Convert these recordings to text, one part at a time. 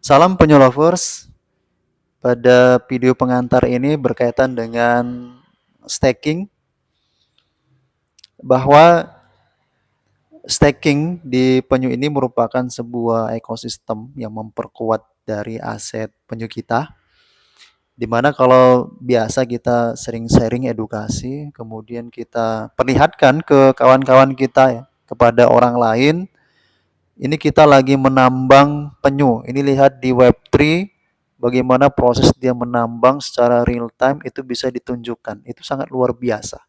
Salam penyu lovers. Pada video pengantar ini berkaitan dengan staking, bahwa staking di penyu ini merupakan sebuah ekosistem yang memperkuat dari aset penyu kita, di mana kalau biasa kita sering sharing edukasi, kemudian kita perlihatkan ke kawan-kawan kita ya, kepada orang lain, ini kita lagi menambang penyu. Ini lihat di Web3 bagaimana proses dia menambang secara real time itu bisa ditunjukkan. Itu sangat luar biasa.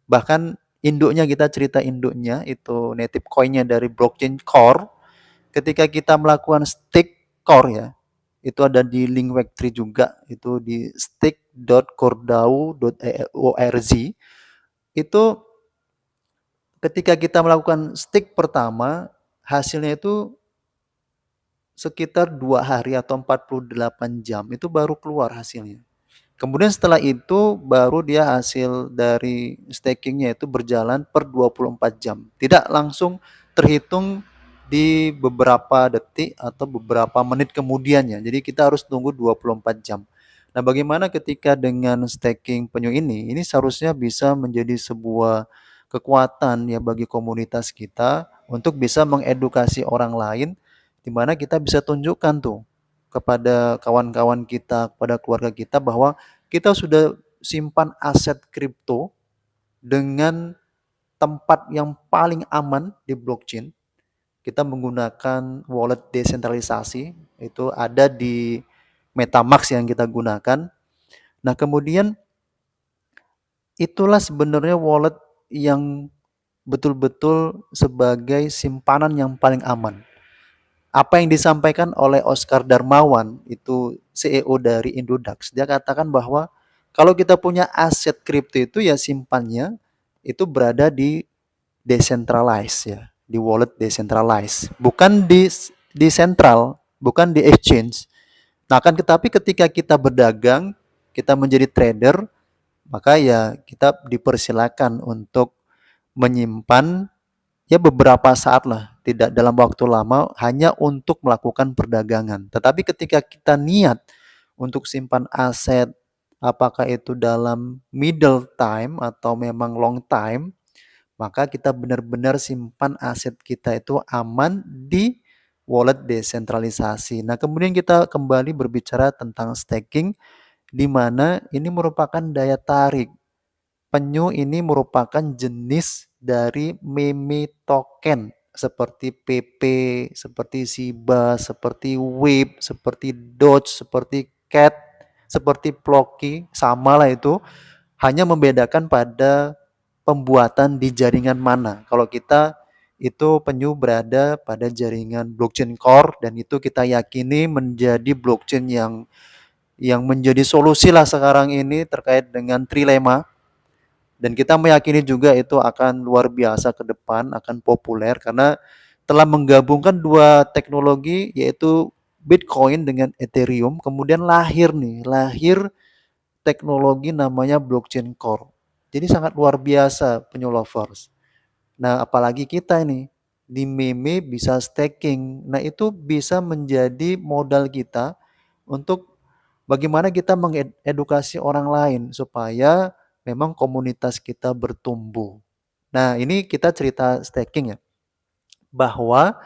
Bahkan induknya, kita cerita induknya itu native coinnya dari blockchain Core. Ketika kita melakukan stake Core ya, itu ada di link Web3 juga, itu di stake.cordao.org. Itu ketika kita melakukan stake pertama, hasilnya itu sekitar 2 hari atau 48 jam itu baru keluar hasilnya. Kemudian setelah itu baru dia hasil dari stakingnya itu berjalan per 24 jam. Tidak langsung terhitung di beberapa detik atau beberapa menit kemudiannya. Jadi kita harus tunggu 24 jam. Nah, bagaimana ketika dengan staking penyu ini seharusnya bisa menjadi sebuah kekuatan ya bagi komunitas kita untuk bisa mengedukasi orang lain, di mana kita bisa tunjukkan tuh kepada kawan-kawan kita, kepada keluarga kita bahwa kita sudah simpan aset kripto dengan tempat yang paling aman di blockchain. Kita menggunakan wallet desentralisasi, itu ada di MetaMask yang kita gunakan. Nah, kemudian itulah sebenarnya wallet yang betul-betul sebagai simpanan yang paling aman. Apa yang disampaikan oleh Oscar Darmawan, itu CEO dari Indodax, dia katakan bahwa kalau kita punya aset kripto itu ya simpannya itu berada di decentralized ya, di wallet decentralized, bukan di sentral, bukan di exchange. Nah, kan tetapi ketika kita berdagang, kita menjadi trader, maka ya kita dipersilakan untuk menyimpan ya beberapa saat lah, tidak dalam waktu lama, hanya untuk melakukan perdagangan. Tetapi ketika kita niat untuk simpan aset, apakah itu dalam middle time atau memang long time, maka kita benar-benar simpan aset kita itu aman di wallet desentralisasi. Nah, kemudian kita kembali berbicara tentang staking, di mana ini merupakan daya tarik. Penyu ini merupakan jenis dari meme token seperti PP, seperti Shiba, seperti Wave, seperti Doge, seperti Cat, seperti Plocky, sama lah itu. Hanya membedakan pada pembuatan di jaringan mana. Kalau kita itu penyu berada pada jaringan blockchain core, dan itu kita yakini menjadi blockchain yang menjadi solusi lah sekarang ini terkait dengan trilema. Dan kita meyakini juga itu akan luar biasa ke depan, akan populer karena telah menggabungkan dua teknologi, yaitu Bitcoin dengan Ethereum. Kemudian lahir teknologi namanya blockchain core. Jadi sangat luar biasa penyu lovers. Nah, apalagi kita ini di meme bisa staking. Nah, itu bisa menjadi modal kita untuk bagaimana kita mengedukasi orang lain supaya memang komunitas kita bertumbuh. Nah, ini kita cerita staking ya, bahwa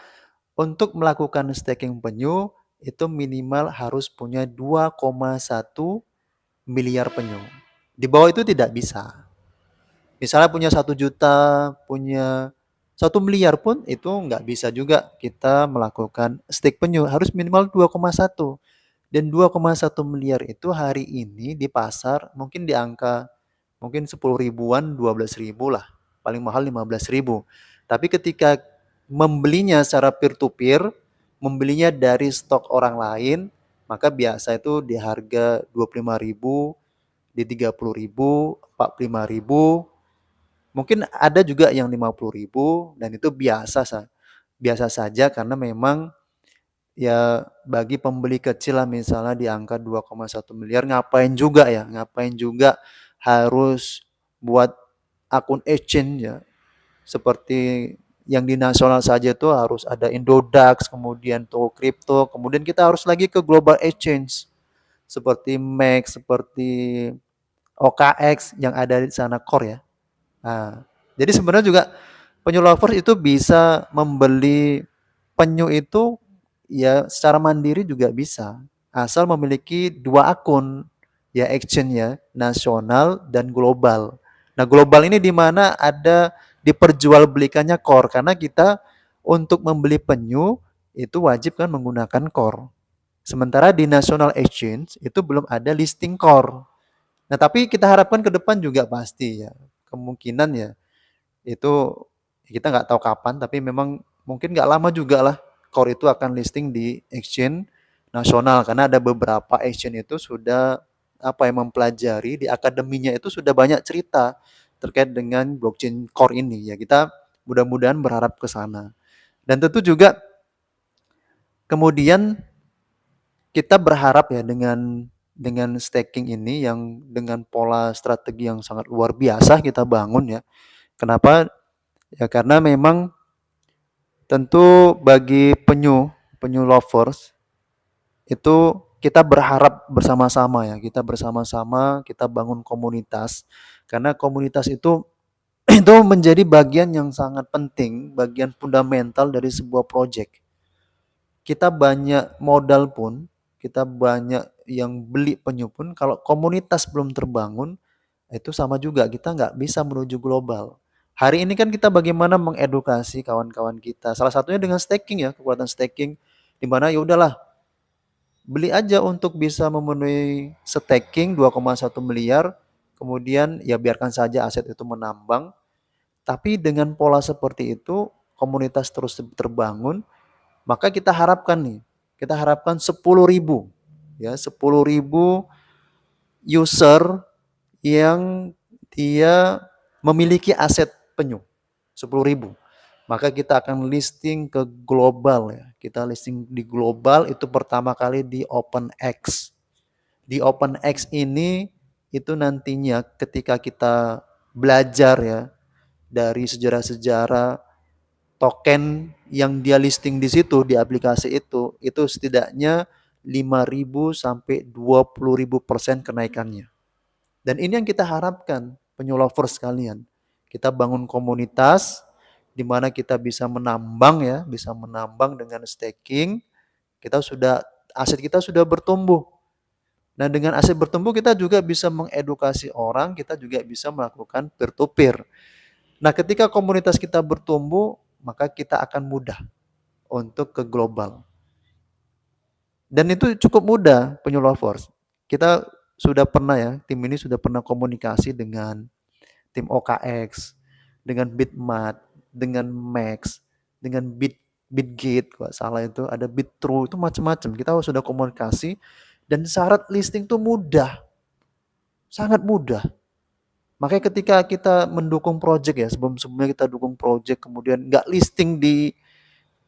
untuk melakukan staking penyu itu minimal harus punya 2,1 miliar penyu. Di bawah itu tidak bisa. Misalnya punya 1 juta, punya 1 miliar pun itu nggak bisa juga kita melakukan stake penyu. Harus minimal 2,1. Dan 2,1 miliar itu hari ini di pasar mungkin di angka mungkin 10 ribuan, 12 ribu lah. Paling mahal 15 ribu. Tapi ketika membelinya secara peer to peer, membelinya dari stok orang lain, maka biasa itu di harga 25 ribu, di 30 ribu, 45 ribu, mungkin ada juga yang 50 ribu, dan itu biasa saja karena memang ya bagi pembeli kecil lah, misalnya di angka 2,1 miliar, ngapain juga harus buat akun exchange ya, seperti yang di nasional saja itu harus ada Indodax, kemudian Toko Kripto, kemudian kita harus lagi ke global exchange seperti MEX, seperti OKX yang ada di sana core ya. Nah, jadi sebenarnya juga penyu lovers itu bisa membeli penyu itu ya secara mandiri juga bisa, asal memiliki dua akun ya exchange-nya, nasional dan global. Nah, global ini di mana ada diperjualbelikannya core karena kita untuk membeli penyu itu wajib kan menggunakan core. Sementara di national exchange itu belum ada listing core. Nah, tapi kita harapkan ke depan juga pasti ya. Kemungkinan ya itu kita nggak tahu kapan, tapi memang mungkin nggak lama juga lah core itu akan listing di exchange nasional karena ada beberapa exchange itu sudah apa yang mempelajari di akademinya itu sudah banyak cerita terkait dengan blockchain core ini ya kita mudah-mudahan berharap ke sana. Dan tentu juga kemudian kita berharap ya dengan staking ini yang dengan pola strategi yang sangat luar biasa kita bangun ya. Kenapa? Ya karena memang tentu bagi penyu lovers itu kita berharap bersama-sama ya, kita bersama-sama kita bangun komunitas karena komunitas itu itu menjadi bagian yang sangat penting, bagian fundamental dari sebuah project. Kita banyak modal pun, kita banyak yang beli penyu pun, kalau komunitas belum terbangun, itu sama juga kita nggak bisa menuju global. Hari ini kan kita bagaimana mengedukasi kawan-kawan kita. Salah satunya dengan staking ya, kekuatan staking di mana ya udahlah beli aja untuk bisa memenuhi staking 2,1 miliar, kemudian ya biarkan saja aset itu menambang. Tapi dengan pola seperti itu, komunitas terus terbangun, maka kita harapkan 10.000 ya 10.000 user yang dia memiliki aset penyu 10.000. Maka kita akan listing ke global ya. Kita listing di global itu pertama kali di OpenX. Di OpenX ini itu nantinya ketika kita belajar ya dari sejarah-sejarah token yang dia listing di situ di aplikasi itu setidaknya 5.000 sampai 20.000% kenaikannya. Dan ini yang kita harapkan penyu lovers sekalian. Kita bangun komunitas di mana kita bisa menambang ya, bisa menambang dengan staking. Kita sudah aset kita sudah bertumbuh. Nah, dengan aset bertumbuh kita juga bisa mengedukasi orang, kita juga bisa melakukan peer to peer. Nah, ketika komunitas kita bertumbuh, maka kita akan mudah untuk ke global. Dan itu cukup mudah penyu lovers. Kita sudah pernah ya, tim ini sudah pernah komunikasi dengan tim OKX, dengan Bitmat, dengan Max, dengan Bitgate, kalau salah itu ada Bitrue, itu macam-macam. Kita sudah komunikasi dan syarat listing itu mudah, sangat mudah. Makanya ketika kita mendukung project ya, sebelum-sebelumnya kita dukung project, kemudian nggak listing di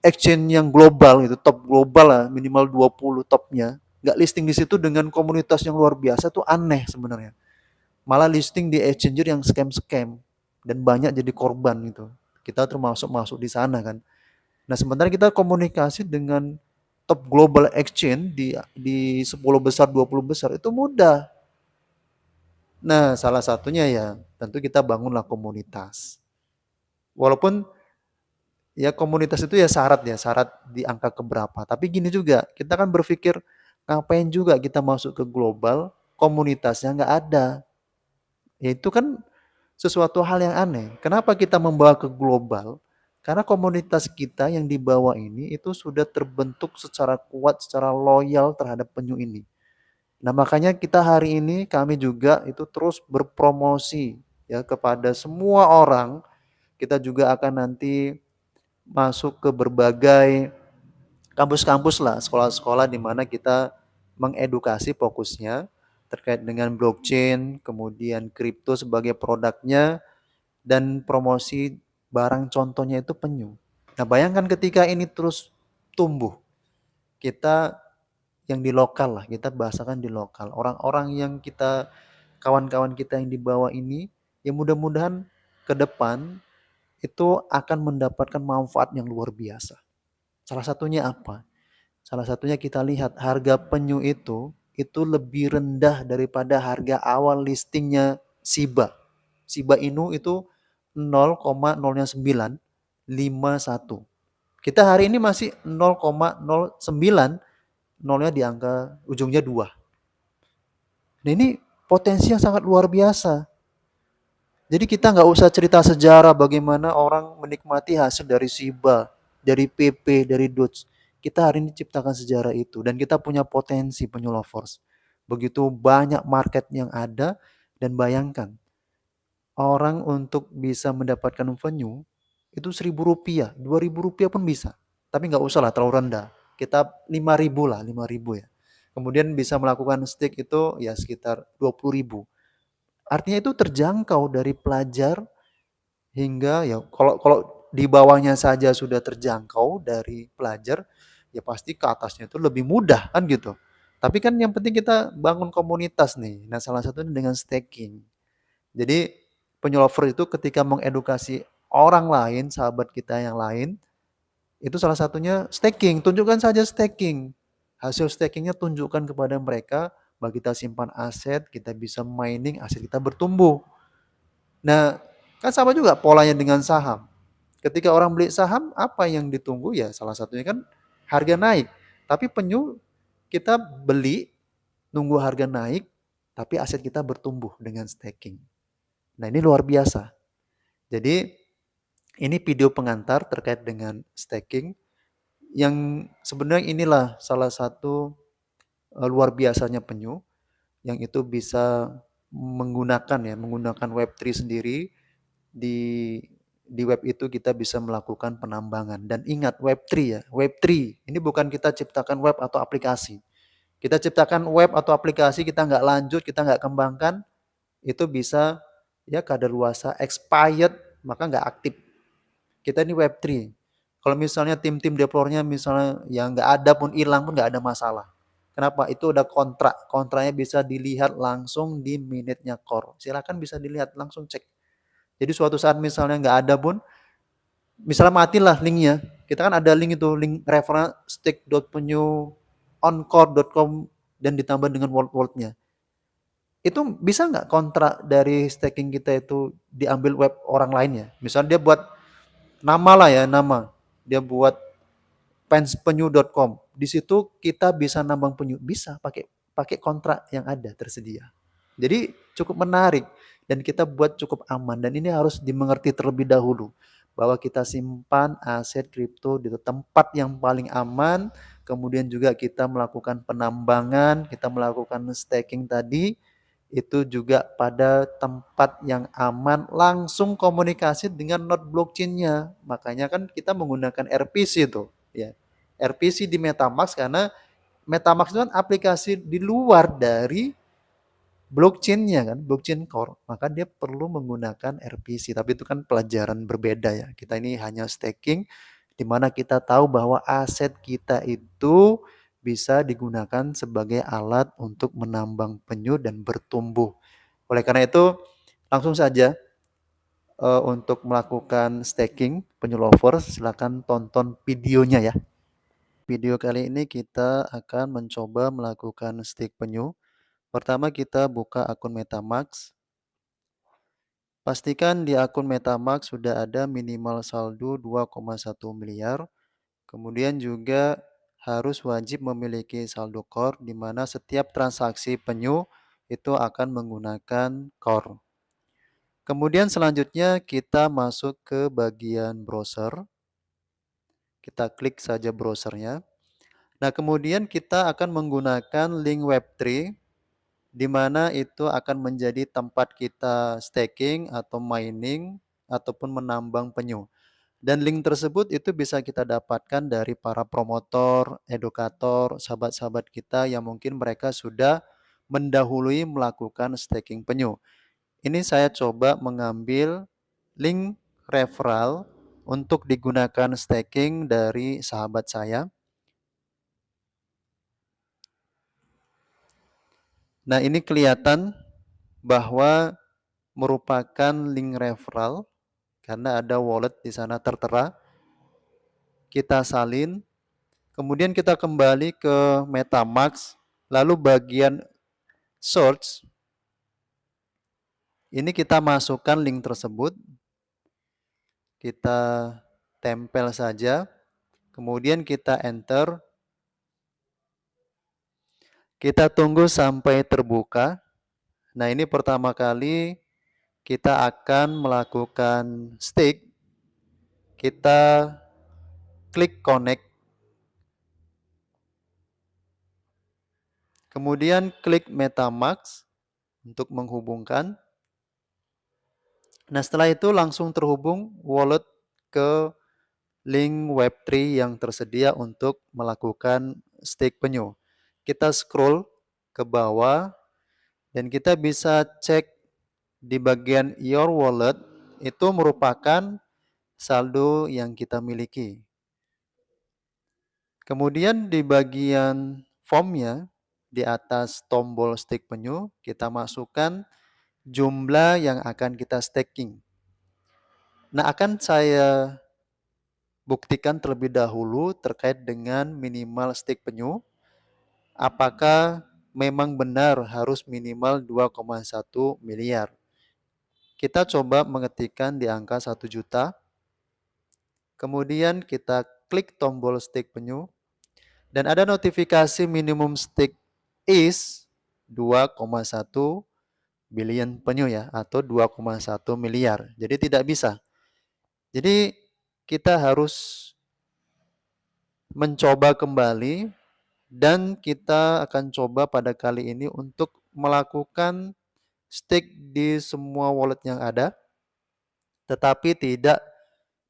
exchange yang global itu, top global lah, minimal 20 topnya, nggak listing di situ dengan komunitas yang luar biasa tuh aneh sebenarnya. Malah listing di exchanger yang scam-scam dan banyak jadi korban gitu. Kita termasuk masuk di sana kan. Nah, sementara kita komunikasi dengan top global exchange di 10 besar, 20 besar itu mudah. Nah, salah satunya ya tentu kita bangunlah komunitas. Walaupun ya komunitas itu ya syarat di angka keberapa. Tapi gini juga, kita kan berpikir ngapain juga kita masuk ke global, komunitasnya nggak ada. Ya itu kan sesuatu hal yang aneh. Kenapa kita membawa ke global? Karena komunitas kita yang di bawah ini itu sudah terbentuk secara kuat, secara loyal terhadap penyu ini. Nah, makanya kita hari ini kami juga itu terus berpromosi ya kepada semua orang. Kita juga akan nanti masuk ke berbagai kampus-kampus lah, sekolah-sekolah di mana kita mengedukasi fokusnya terkait dengan blockchain, kemudian kripto sebagai produknya, dan promosi barang contohnya itu penyu. Nah, bayangkan ketika ini terus tumbuh, kita yang di lokal lah, kita bahasakan di lokal. Orang-orang yang kita, kawan-kawan kita yang di bawah ini, ya mudah-mudahan ke depan itu akan mendapatkan manfaat yang luar biasa. Salah satunya apa? Salah satunya kita lihat harga penyu itu lebih rendah daripada harga awal listingnya Shiba. Shiba Inu itu 0,0951. Kita hari ini masih 0,09, nolnya di angka ujungnya 2. Nah ini potensi yang sangat luar biasa. Jadi kita nggak usah cerita sejarah bagaimana orang menikmati hasil dari Shiba, dari PP, dari Doge. Kita hari ini ciptakan sejarah itu dan kita punya potensi penyu lovers. Begitu banyak market yang ada dan bayangkan orang untuk bisa mendapatkan penyu itu Rp1.000, Rp2.000 pun bisa. Tapi nggak usah lah terlalu rendah. Kita 5.000 lah, 5.000 ya. Kemudian bisa melakukan stick itu ya sekitar 20.000. Artinya itu terjangkau dari pelajar hingga ya kalau kalau di bawahnya saja sudah terjangkau dari pelajar, ya pasti ke atasnya itu lebih mudah kan gitu. Tapi kan yang penting kita bangun komunitas nih. Nah, salah satunya dengan staking. Jadi penyelover itu ketika mengedukasi orang lain, sahabat kita yang lain, itu salah satunya staking. Tunjukkan saja staking. Hasil stakingnya tunjukkan kepada mereka, bahwa kita simpan aset, kita bisa mining, aset kita bertumbuh. Nah, kan sama juga polanya dengan saham. Ketika orang beli saham, apa yang ditunggu ya salah satunya kan harga naik. Tapi penyu kita beli, nunggu harga naik, tapi aset kita bertumbuh dengan staking. Nah ini luar biasa. Jadi ini video pengantar terkait dengan staking yang sebenarnya inilah salah satu luar biasanya penyu yang itu bisa menggunakan Web3 sendiri. Di web itu kita bisa melakukan penambangan. Dan ingat Web3 ya, Web3 ini bukan kita ciptakan web atau aplikasi. Kita ciptakan web atau aplikasi, kita nggak lanjut, kita nggak kembangkan, itu bisa ya kadaluarsa, expired, maka nggak aktif. Kita ini Web3. Kalau misalnya tim-tim developernya misalnya yang nggak ada pun hilang pun nggak ada masalah. Kenapa? Itu udah kontrak. Kontraknya bisa dilihat langsung di minute-nya core. Silakan bisa dilihat langsung cek. Jadi suatu saat misalnya nggak ada pun, misalnya matilah linknya. Kita kan ada link itu, link referral stake.penyu oncore.com dan ditambah dengan word-wordnya. Itu bisa nggak kontrak dari staking kita itu diambil web orang lainnya? Misalnya dia buat nama lah ya, nama. Dia buat fanspenyu.com. Di situ kita bisa nambang penyu, bisa pakai pakai kontrak yang ada tersedia. Jadi cukup menarik dan kita buat cukup aman dan ini harus dimengerti terlebih dahulu bahwa kita simpan aset kripto di tempat yang paling aman, kemudian juga kita melakukan penambangan, kita melakukan staking tadi itu juga pada tempat yang aman, langsung komunikasi dengan node blockchain-nya. Makanya kan kita menggunakan RPC itu, ya. RPC di MetaMask karena MetaMask itu kan aplikasi di luar dari blockchain-nya kan, blockchain core. Maka dia perlu menggunakan RPC, tapi itu kan pelajaran berbeda ya. Kita ini hanya staking di mana kita tahu bahwa aset kita itu bisa digunakan sebagai alat untuk menambang penyu dan bertumbuh. Oleh karena itu, langsung saja untuk melakukan staking penyu lovers, silakan tonton videonya ya. Video kali ini kita akan mencoba melakukan stake penyu. Pertama kita buka akun MetaMask. Pastikan di akun MetaMask sudah ada minimal saldo 2,1 miliar. Kemudian juga harus wajib memiliki saldo core di mana setiap transaksi penyu itu akan menggunakan core. Kemudian selanjutnya kita masuk ke bagian browser. Kita klik saja browsernya. Nah, kemudian kita akan menggunakan link Web3 di mana itu akan menjadi tempat kita staking atau mining ataupun menambang penyu. Dan link tersebut itu bisa kita dapatkan dari para promotor, edukator, sahabat-sahabat kita yang mungkin mereka sudah mendahului melakukan staking penyu. Ini saya coba mengambil link referral untuk digunakan staking dari sahabat saya. Nah, ini kelihatan bahwa merupakan link referral karena ada wallet di sana tertera. Kita salin, kemudian kita kembali ke MetaMask, lalu bagian search, ini kita masukkan link tersebut, kita tempel saja, kemudian kita enter, kita tunggu sampai terbuka. Nah, ini pertama kali kita akan melakukan stake, kita klik connect, kemudian klik MetaMask untuk menghubungkan. Nah, setelah itu langsung terhubung wallet ke link Web3 yang tersedia untuk melakukan stake penyu. Kita scroll ke bawah dan kita bisa cek di bagian Your Wallet, itu merupakan saldo yang kita miliki. Kemudian di bagian formnya, di atas tombol stake penyu, kita masukkan jumlah yang akan kita staking. Nah, akan saya buktikan terlebih dahulu terkait dengan minimal stake penyu. Apakah memang benar harus minimal 2,1 miliar? Kita coba mengetikkan di angka 1 juta. Kemudian kita klik tombol stake penyu. Dan ada notifikasi minimum stake is 2,1 billion penyu ya, atau 2,1 miliar. Jadi tidak bisa. Jadi kita harus mencoba kembali dan kita akan coba pada kali ini untuk melakukan stake di semua wallet yang ada, tetapi tidak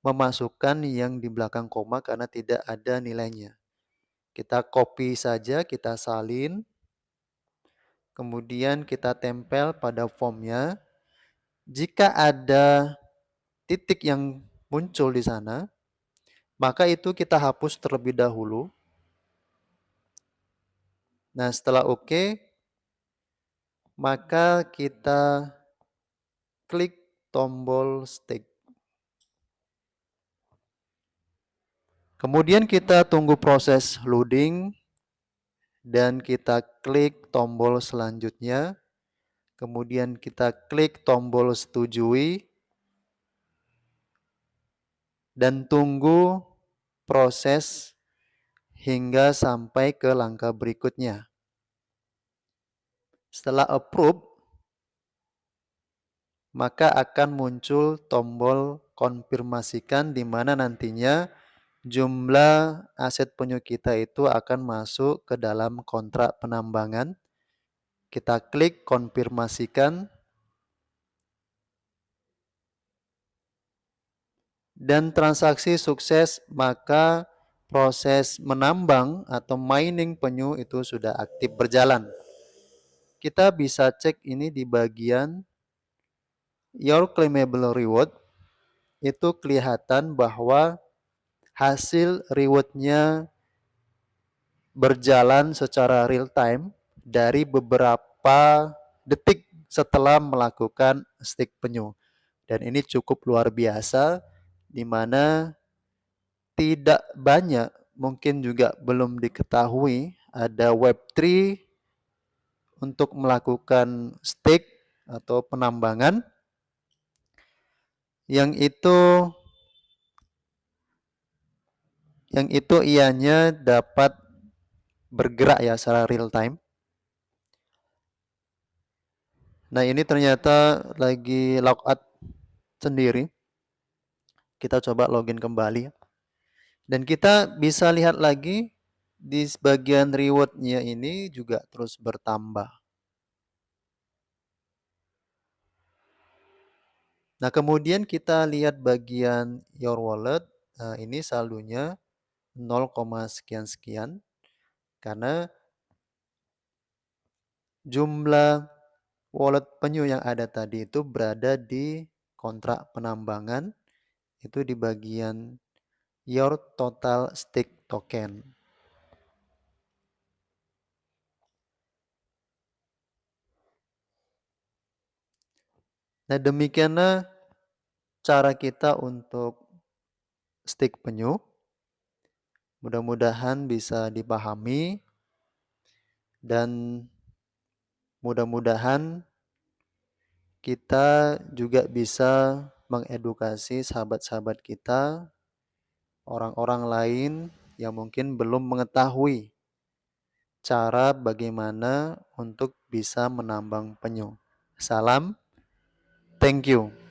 memasukkan yang di belakang koma karena tidak ada nilainya. Kita copy saja, kita salin, kemudian kita tempel pada formnya. Jika ada titik yang muncul di sana, maka itu kita hapus terlebih dahulu. Nah, setelah oke, maka kita klik tombol stake. Kemudian kita tunggu proses loading dan kita klik tombol selanjutnya. Kemudian kita klik tombol setujui dan tunggu proses hingga sampai ke langkah berikutnya. Setelah approve, maka akan muncul tombol konfirmasikan di mana nantinya jumlah aset penyu kita itu akan masuk ke dalam kontrak penambangan. Kita klik konfirmasikan dan transaksi sukses, maka proses menambang atau mining penyu itu sudah aktif berjalan. Kita bisa cek ini di bagian Your Claimable Reward, itu kelihatan bahwa hasil rewardnya berjalan secara real time dari beberapa detik setelah melakukan stake penyu. Dan ini cukup luar biasa, di mana tidak banyak, mungkin juga belum diketahui, ada Web3 untuk melakukan stake atau penambangan yang itu ianya dapat bergerak ya secara real time. Nah, ini ternyata lagi logout sendiri. Kita coba login kembali. Dan kita bisa lihat lagi di bagian rewardnya ini juga terus bertambah. Nah, kemudian kita lihat bagian Your Wallet. Nah, ini saldonya 0, sekian-sekian. Karena jumlah wallet penyu yang ada tadi itu berada di kontrak penambangan. Itu di bagian Your Total Stake Token. Nah, demikianlah cara kita untuk stik penyu. Mudah-mudahan bisa dipahami dan mudah-mudahan kita juga bisa mengedukasi sahabat-sahabat kita, orang-orang lain yang mungkin belum mengetahui cara bagaimana untuk bisa menambang penyu. Salam, thank you.